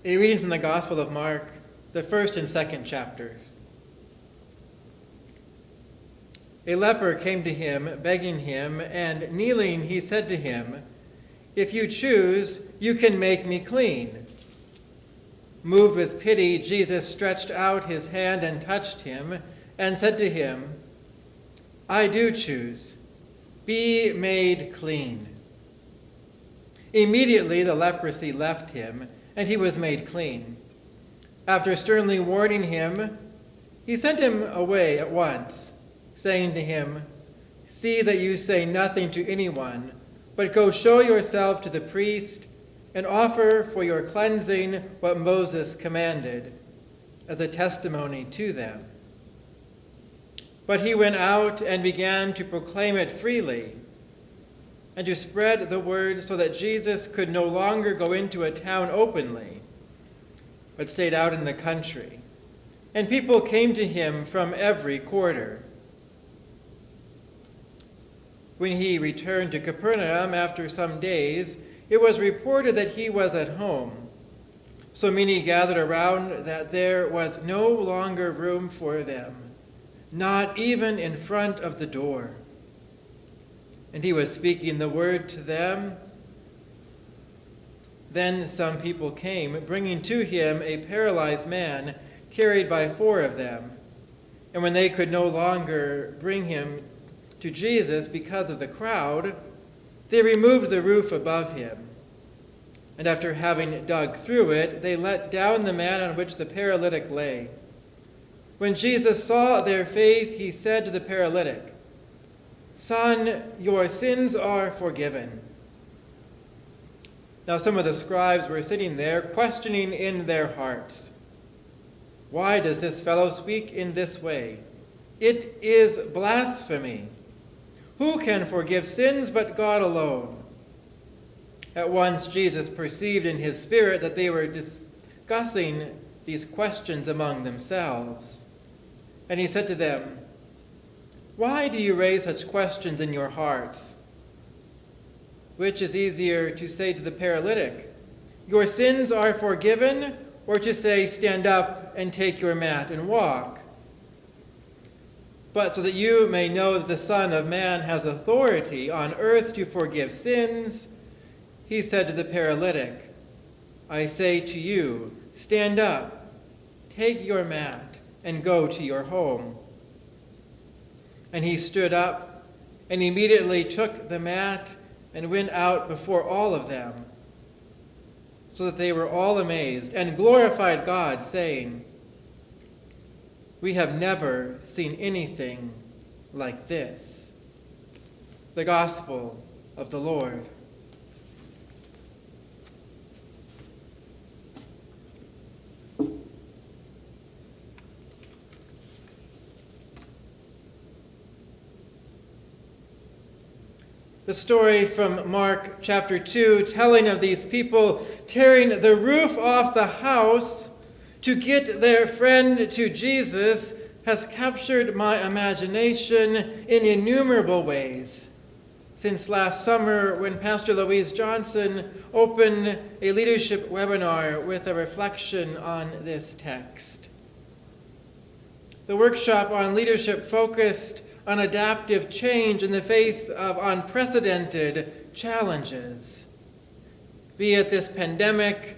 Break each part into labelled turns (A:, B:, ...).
A: A reading from the Gospel of Mark, the first and second chapters. A leper came to him, begging him, and kneeling, he said to him, "If you choose, you can make me clean." Moved with pity, Jesus stretched out his hand and touched him, and said to him, "I do choose. Be made clean." Immediately the leprosy left him, and he was made clean. After sternly warning him, he sent him away at once, saying to him, "See that you say nothing to anyone, but go show yourself to the priest and offer for your cleansing what Moses commanded, as a testimony to them." But he went out and began to proclaim it freely, and to spread the word so that Jesus could no longer go into a town openly, but stayed out in the country. And people came to him from every quarter. When he returned to Capernaum after some days, it was reported that he was at home. So many gathered around that there was no longer room for them, not even in front of the door. And he was speaking the word to them. Then some people came, bringing to him a paralyzed man, carried by 4 of them. And when they could no longer bring him to Jesus because of the crowd, they removed the roof above him. And after having dug through it, they let down the mat on which the paralytic lay. When Jesus saw their faith, he said to the paralytic, "Son, your sins are forgiven." Now some of the scribes were sitting there, questioning in their hearts, "Why does this fellow speak in this way? It is blasphemy. Who can forgive sins but God alone?" At once Jesus perceived in his spirit that they were discussing these questions among themselves. And he said to them, "Why do you raise such questions in your hearts? Which is easier to say to the paralytic, 'Your sins are forgiven,' or to say, 'Stand up and take your mat and walk'? But so that you may know that the Son of Man has authority on earth to forgive sins," he said to the paralytic, "I say to you, stand up, take your mat, and go to your home." And he stood up and immediately took the mat and went out before all of them, so that they were all amazed and glorified God, saying, "We have never seen anything like this." The Gospel of the Lord. The story from Mark chapter 2, telling of these people tearing the roof off the house to get their friend to Jesus, has captured my imagination in innumerable ways since last summer when Pastor Louise Johnson opened a leadership webinar with a reflection on this text. The workshop on leadership focused on adaptive change in the face of unprecedented challenges, be it this pandemic,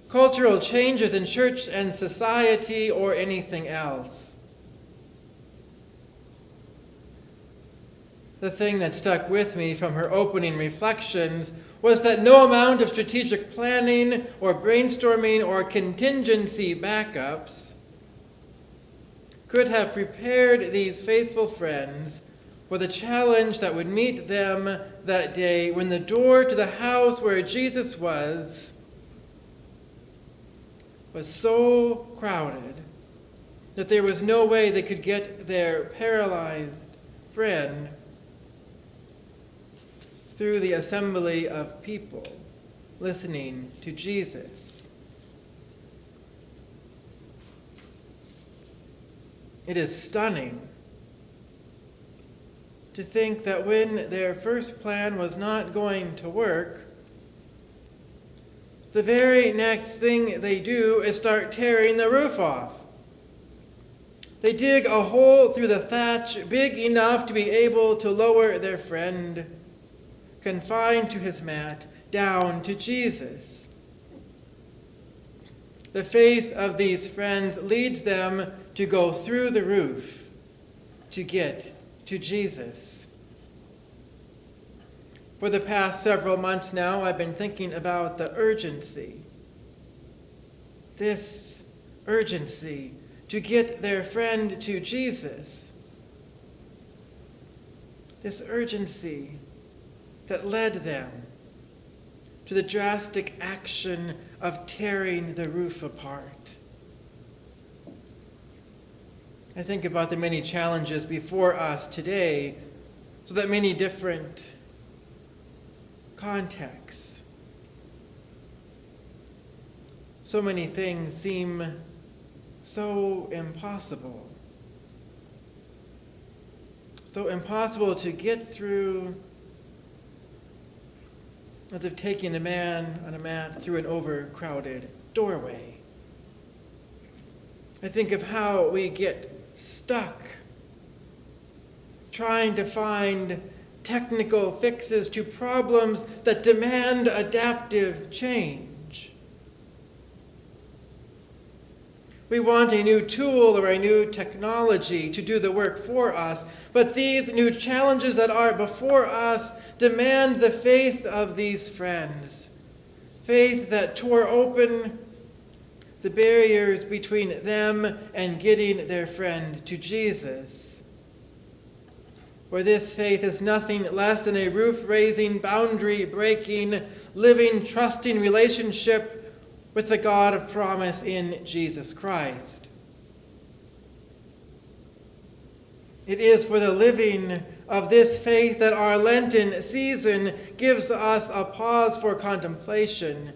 A: cultural changes in church and society, or anything else. The thing that stuck with me from her opening reflections was that no amount of strategic planning or brainstorming or contingency backups could have prepared these faithful friends for the challenge that would meet them that day when the door to the house where Jesus was so crowded that there was no way they could get their paralyzed friend through the assembly of people listening to Jesus. It is stunning to think that when their first plan was not going to work, the very next thing they do is start tearing the roof off. They dig a hole through the thatch big enough to be able to lower their friend, confined to his mat, down to Jesus. The faith of these friends leads them to go through the roof to get to Jesus. For the past several months now, I've been thinking about the urgency. This urgency to get their friend to Jesus. This urgency that led them to the drastic action of tearing the roof apart. I think about the many challenges before us today, so that many different contexts. So many things seem so impossible. So impossible to get through, as if taking a man on a mat through an overcrowded doorway. I think of how we get stuck trying to find technical fixes to problems that demand adaptive change. We want a new tool or a new technology to do the work for us, but these new challenges that are before us demand the faith of these friends, faith that tore open the barriers between them and getting their friend to Jesus. For this faith is nothing less than a roof-raising, boundary-breaking, living, trusting relationship with the God of promise in Jesus Christ. It is for the living of this faith that our Lenten season gives us a pause for contemplation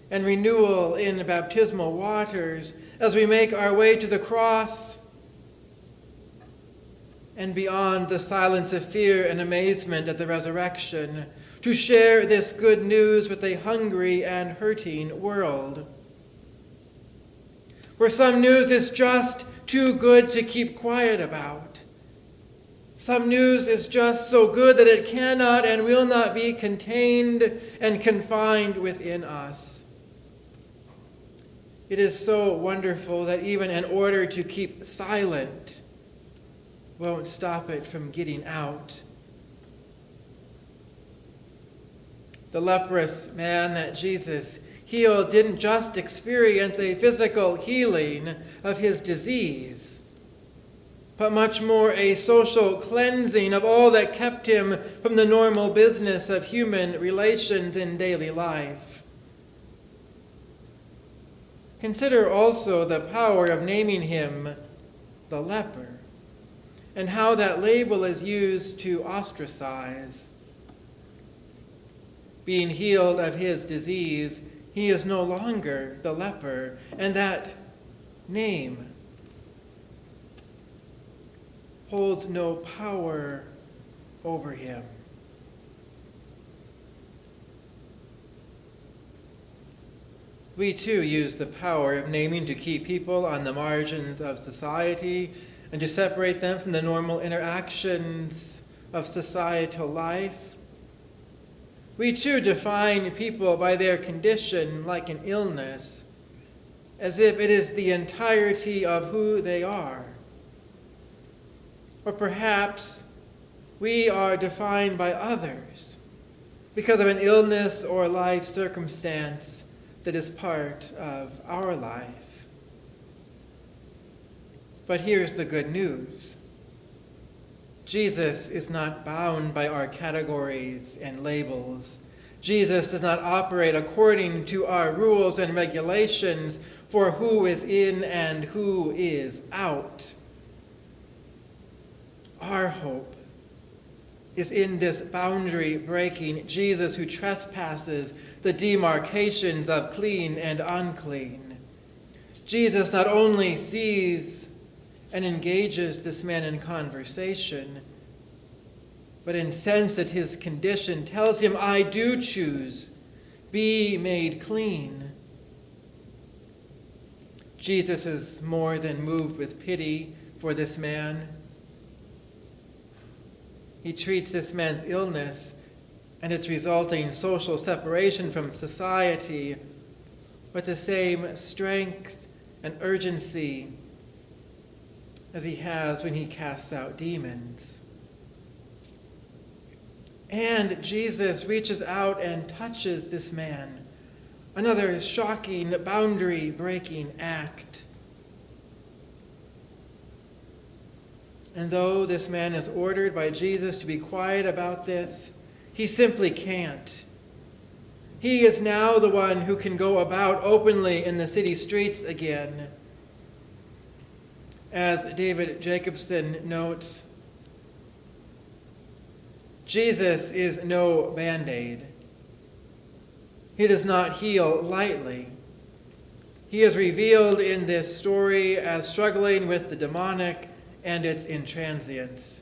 A: and renewal in baptismal waters as we make our way to the cross and beyond the silence of fear and amazement at the resurrection, to share this good news with a hungry and hurting world. Where some news is just too good to keep quiet about. Some news is just so good that it cannot and will not be contained and confined within us. It is so wonderful that even in order to keep silent won't stop it from getting out. The leprous man that Jesus healed didn't just experience a physical healing of his disease, but much more a social cleansing of all that kept him from the normal business of human relations in daily life. Consider also the power of naming him the leper, and how that label is used to ostracize. Being healed of his disease, he is no longer the leper, and that name holds no power over him. We too use the power of naming to keep people on the margins of society and to separate them from the normal interactions of societal life. We too define people by their condition like an illness, as if it is the entirety of who they are. Or perhaps we are defined by others because of an illness or life circumstance that is part of our life. But here's the good news. Jesus is not bound by our categories and labels. Jesus does not operate according to our rules and regulations for who is in and who is out. Our hope is in this boundary-breaking Jesus who trespasses the demarcations of clean and unclean. Jesus not only sees and engages this man in conversation, but incensed at his condition, tells him, I do choose Be made clean. Jesus is more than moved with pity for this man. He treats this man's illness and its resulting social separation from society with the same strength and urgency as he has when he casts out demons. And Jesus reaches out and touches this man, another shocking, boundary-breaking act. And though this man is ordered by Jesus to be quiet about this, he simply can't. He is now the one who can go about openly in the city streets again. As David Jacobson notes, Jesus is no Band-Aid. He does not heal lightly. He is revealed in this story as struggling with the demonic and its intransience.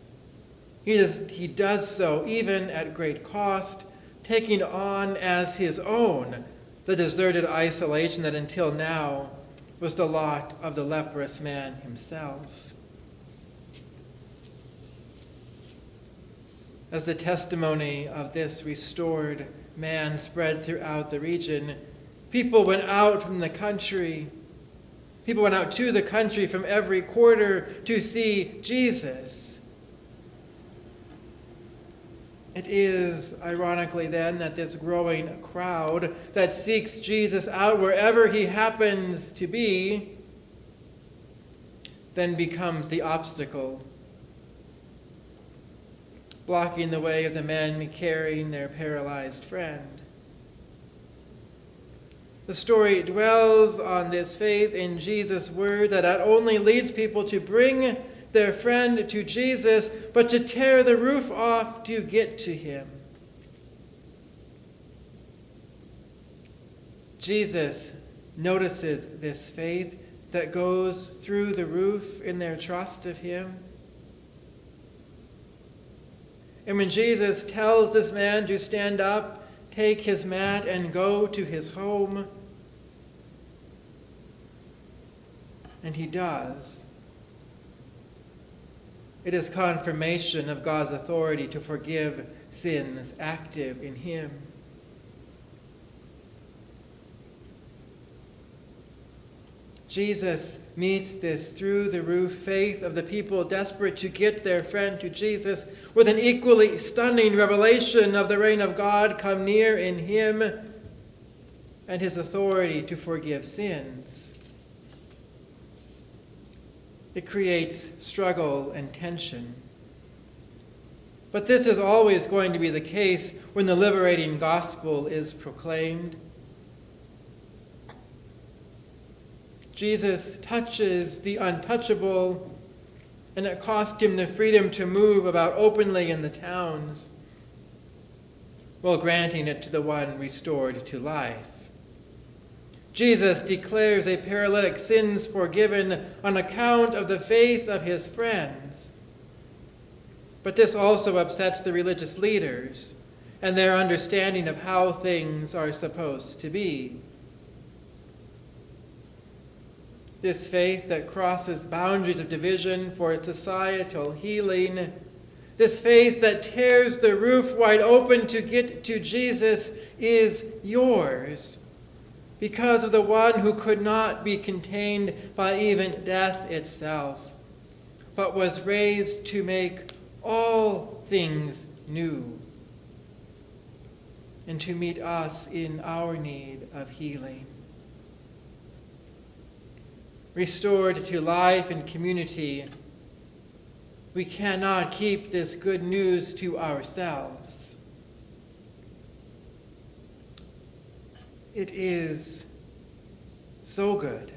A: He does so even at great cost, taking on as his own the deserted isolation that until now was the lot of the leprous man himself. As the testimony of this restored man spread throughout the region, people went out to the country from every quarter to see Jesus. It is, ironically then, that this growing crowd that seeks Jesus out wherever he happens to be then becomes the obstacle, blocking the way of the men carrying their paralyzed friend. The story dwells on this faith in Jesus' word that not only leads people to bring their friend to Jesus, but to tear the roof off to get to him. Jesus notices this faith that goes through the roof in their trust of him. And when Jesus tells this man to stand up, take his mat, and go to his home, and he does, it is confirmation of God's authority to forgive sins active in him. Jesus meets this through-the-roof faith of the people desperate to get their friend to Jesus with an equally stunning revelation of the reign of God come near in him and his authority to forgive sins. It creates struggle and tension. But this is always going to be the case when the liberating gospel is proclaimed. Jesus touches the untouchable, and it cost him the freedom to move about openly in the towns, while granting it to the one restored to life. Jesus declares a paralytic sins forgiven on account of the faith of his friends. But this also upsets the religious leaders and their understanding of how things are supposed to be. This faith that crosses boundaries of division for societal healing, this faith that tears the roof wide open to get to Jesus is yours because of the one who could not be contained by even death itself, but was raised to make all things new and to meet us in our need of healing. Restored to life and community, we cannot keep this good news to ourselves. It is so good,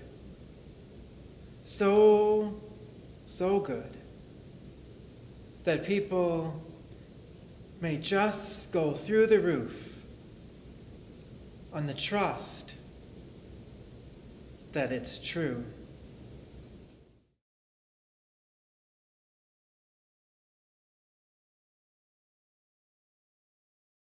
A: so good that people may just go through the roof on the trust that it's true.